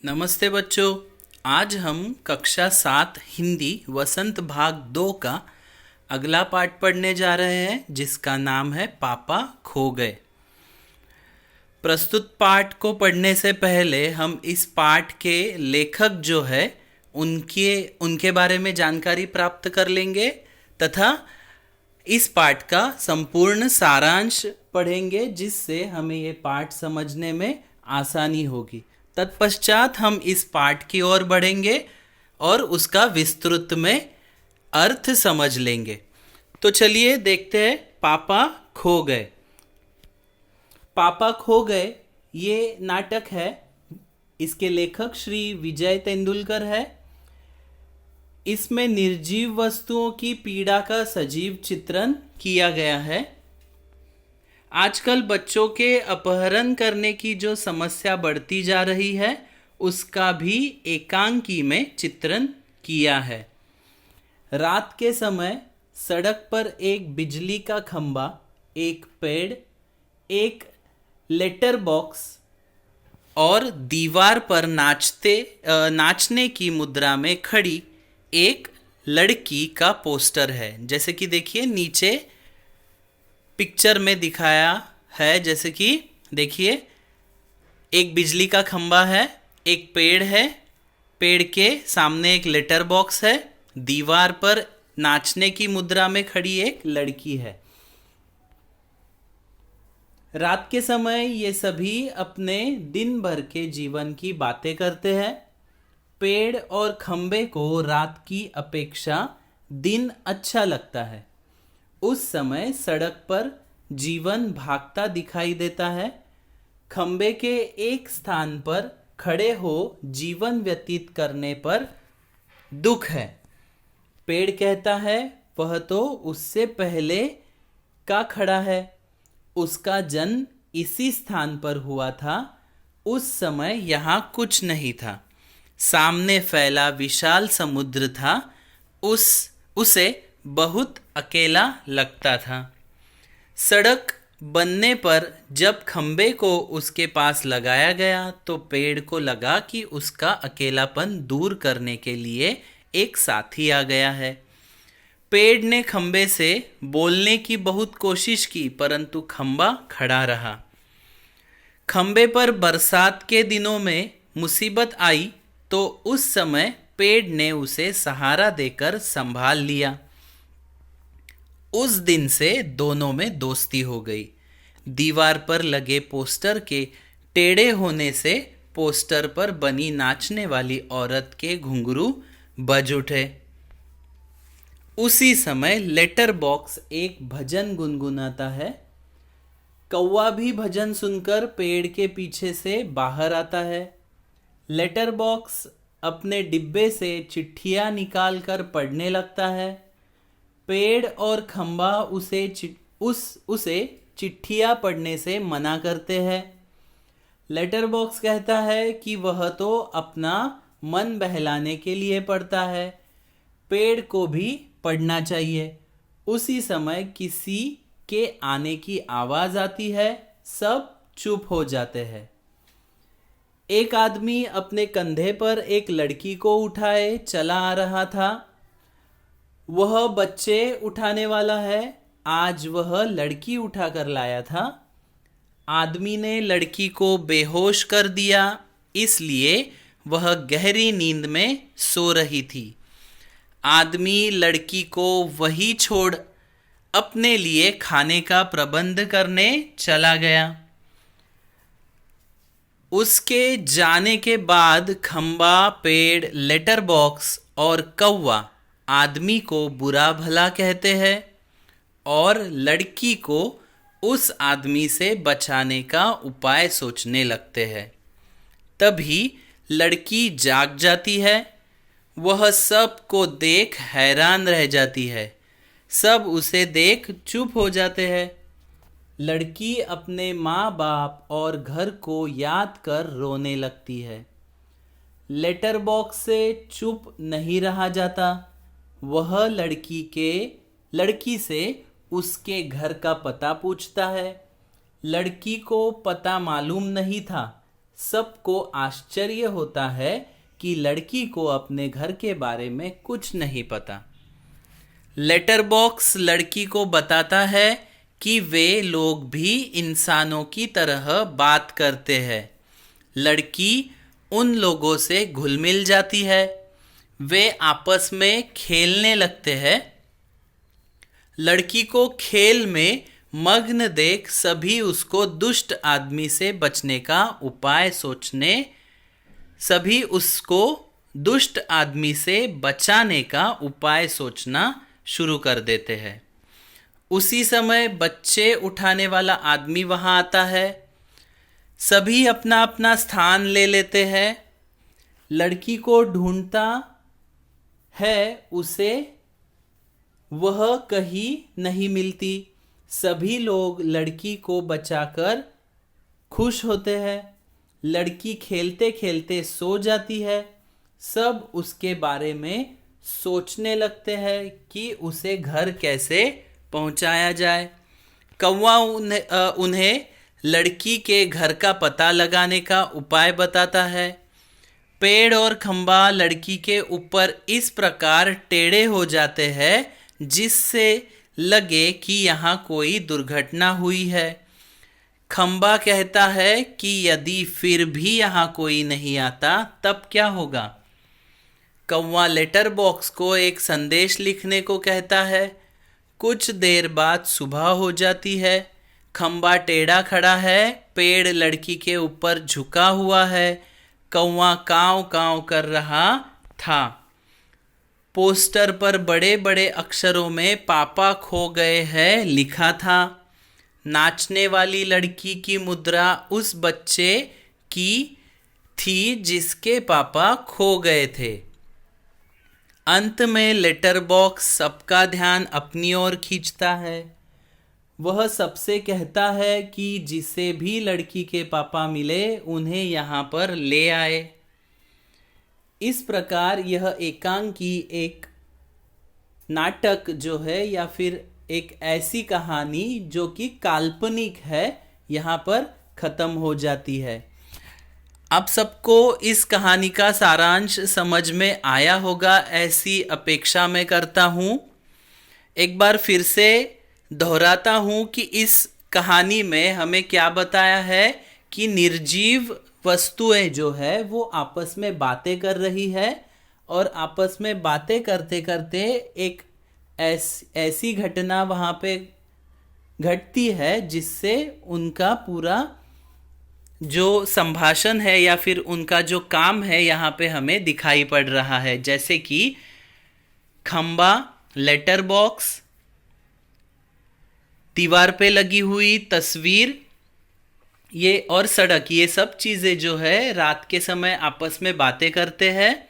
नमस्ते बच्चों। आज हम कक्षा 7 हिंदी वसंत भाग 2 का अगला पाठ पढ़ने जा रहे हैं, जिसका नाम है पापा खो गए। प्रस्तुत पाठ को पढ़ने से पहले हम इस पाठ के लेखक जो है उनके उनके बारे में जानकारी प्राप्त कर लेंगे तथा इस पाठ का संपूर्ण सारांश पढ़ेंगे, जिससे हमें ये पाठ समझने में आसानी होगी। तत्पश्चात हम इस पाठ की ओर बढ़ेंगे और उसका विस्तृत में अर्थ समझ लेंगे। तो चलिए देखते हैं पापा खो गए। पापा खो गए ये नाटक है। इसके लेखक श्री विजय तेंदुलकर है। इसमें निर्जीव वस्तुओं की पीड़ा का सजीव चित्रण किया गया है। आजकल बच्चों के अपहरण करने की जो समस्या बढ़ती जा रही है, उसका भी एकांकी में चित्रण किया है। रात के समय सड़क पर एक बिजली का खंभा, एक पेड़, एक लेटर बॉक्स और दीवार पर नाचने की मुद्रा में खड़ी एक लड़की का पोस्टर है। जैसे कि देखिए नीचे पिक्चर में दिखाया है। जैसे कि देखिए एक बिजली का खंभा है, एक पेड़ है, पेड़ के सामने एक लेटर बॉक्स है, दीवार पर नाचने की मुद्रा में खड़ी एक लड़की है। रात के समय ये सभी अपने दिन भर के जीवन की बातें करते हैं। पेड़ और खंबे को रात की अपेक्षा दिन अच्छा लगता है। उस समय सड़क पर जीवन भागता दिखाई देता है। खंबे के एक स्थान पर खड़े हो जीवन व्यतीत करने पर दुख है। पेड़ कहता है वह तो उससे पहले का खड़ा है, उसका जन्म इसी स्थान पर हुआ था। उस समय यहाँ कुछ नहीं था, सामने फैला विशाल समुद्र था, उसे बहुत अकेला लगता था। सड़क बनने पर जब खंबे को उसके पास लगाया गया तो पेड़ को लगा कि उसका अकेलापन दूर करने के लिए एक साथी आ गया है। पेड़ ने खंबे से बोलने की बहुत कोशिश की, परंतु खंबा खड़ा रहा। खंबे पर बरसात के दिनों में मुसीबत आई तो उस समय पेड़ ने उसे सहारा देकर संभाल लिया। उस दिन से दोनों में दोस्ती हो गई। दीवार पर लगे पोस्टर के टेढ़े होने से पोस्टर पर बनी नाचने वाली औरत के घुंघरू बज उठे। उसी समय लेटर बॉक्स एक भजन गुनगुनाता है। कौवा भी भजन सुनकर पेड़ के पीछे से बाहर आता है। लेटर बॉक्स अपने डिब्बे से चिट्ठियां निकालकर पढ़ने लगता है। पेड़ और खंबा उसे चिट्ठियां पढ़ने से मना करते हैं। लेटर बॉक्स कहता है कि वह तो अपना मन बहलाने के लिए पढ़ता है, पेड़ को भी पढ़ना चाहिए। उसी समय किसी के आने की आवाज आती है, सब चुप हो जाते हैं। एक आदमी अपने कंधे पर एक लड़की को उठाए चला आ रहा था। वह बच्चे उठाने वाला है, आज वह लड़की उठाकर लाया था। आदमी ने लड़की को बेहोश कर दिया, इसलिए वह गहरी नींद में सो रही थी। आदमी लड़की को वहीं छोड़ अपने लिए खाने का प्रबंध करने चला गया। उसके जाने के बाद खंबा, पेड़, लेटर बॉक्स और कौवा आदमी को बुरा भला कहते हैं और लड़की को उस आदमी से बचाने का उपाय सोचने लगते हैं। तभी लड़की जाग जाती है। वह सब को देख हैरान रह जाती है। सब उसे देख चुप हो जाते हैं। लड़की अपने माँ बाप और घर को याद कर रोने लगती है। लेटर बॉक्स से चुप नहीं रहा जाता। वह लड़की से उसके घर का पता पूछता है। लड़की को पता मालूम नहीं था। सबको आश्चर्य होता है कि लड़की को अपने घर के बारे में कुछ नहीं पता। लेटर बॉक्स लड़की को बताता है कि वे लोग भी इंसानों की तरह बात करते हैं। लड़की उन लोगों से घुल मिल जाती है। वे आपस में खेलने लगते हैं। लड़की को खेल में मग्न देख सभी उसको दुष्ट आदमी से बचने का उपाय सोचने सभी उसको दुष्ट आदमी से बचाने का उपाय सोचना शुरू कर देते हैं। उसी समय बच्चे उठाने वाला आदमी वहां आता है। सभी अपना अपना स्थान ले लेते हैं। लड़की को ढूंढता है, उसे वह कहीं नहीं मिलती। सभी लोग लड़की को बचाकर खुश होते हैं। लड़की खेलते खेलते सो जाती है। सब उसके बारे में सोचने लगते हैं कि उसे घर कैसे पहुंचाया जाए। कौवा उन्हें लड़की के घर का पता लगाने का उपाय बताता है। पेड़ और खंबा लड़की के ऊपर इस प्रकार टेढ़े हो जाते हैं जिससे लगे कि यहाँ कोई दुर्घटना हुई है। खंबा कहता है कि यदि फिर भी यहाँ कोई नहीं आता तब क्या होगा। कौवा लेटर बॉक्स को एक संदेश लिखने को कहता है। कुछ देर बाद सुबह हो जाती है। खंबा टेढ़ा खड़ा है। पेड़ लड़की के ऊपर झुका हुआ है। कौवा कांव कांव कर रहा था। पोस्टर पर बड़े बड़े अक्षरों में पापा खो गए हैं लिखा था। नाचने वाली लड़की की मुद्रा उस बच्चे की थी जिसके पापा खो गए थे। अंत में लेटर बॉक्स सबका ध्यान अपनी ओर खींचता है। वह सबसे कहता है कि जिसे भी लड़की के पापा मिले उन्हें यहाँ पर ले आए। इस प्रकार यह एकांकी एक नाटक जो है या फिर एक ऐसी कहानी जो कि काल्पनिक है यहाँ पर खत्म हो जाती है। आप सबको इस कहानी का सारांश समझ में आया होगा ऐसी अपेक्षा मैं करता हूँ। एक बार फिर से दोहराता हूँ कि इस कहानी में हमें क्या बताया है कि निर्जीव वस्तुएं जो है वो आपस में बातें कर रही है और आपस में बातें करते करते एक ऐसी घटना वहाँ पे घटती है जिससे उनका पूरा जो संभाषण है या फिर उनका जो काम है यहाँ पे हमें दिखाई पड़ रहा है। जैसे कि खंबा, लेटर बॉक्स, दीवार पे लगी हुई तस्वीर ये और सड़क, ये सब चीज़ें जो है रात के समय आपस में बातें करते हैं।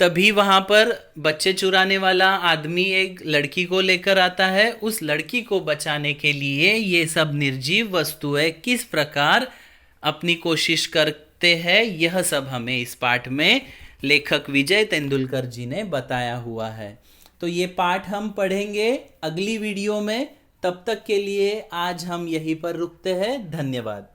तभी वहाँ पर बच्चे चुराने वाला आदमी एक लड़की को लेकर आता है। उस लड़की को बचाने के लिए ये सब निर्जीव वस्तुएं किस प्रकार अपनी कोशिश करते हैं, यह सब हमें इस पाठ में लेखक विजय तेंदुलकर जी ने बताया हुआ है। तो ये पाठ हम पढ़ेंगे अगली वीडियो में। तब तक के लिए आज हम यहीं पर रुकते हैं। धन्यवाद।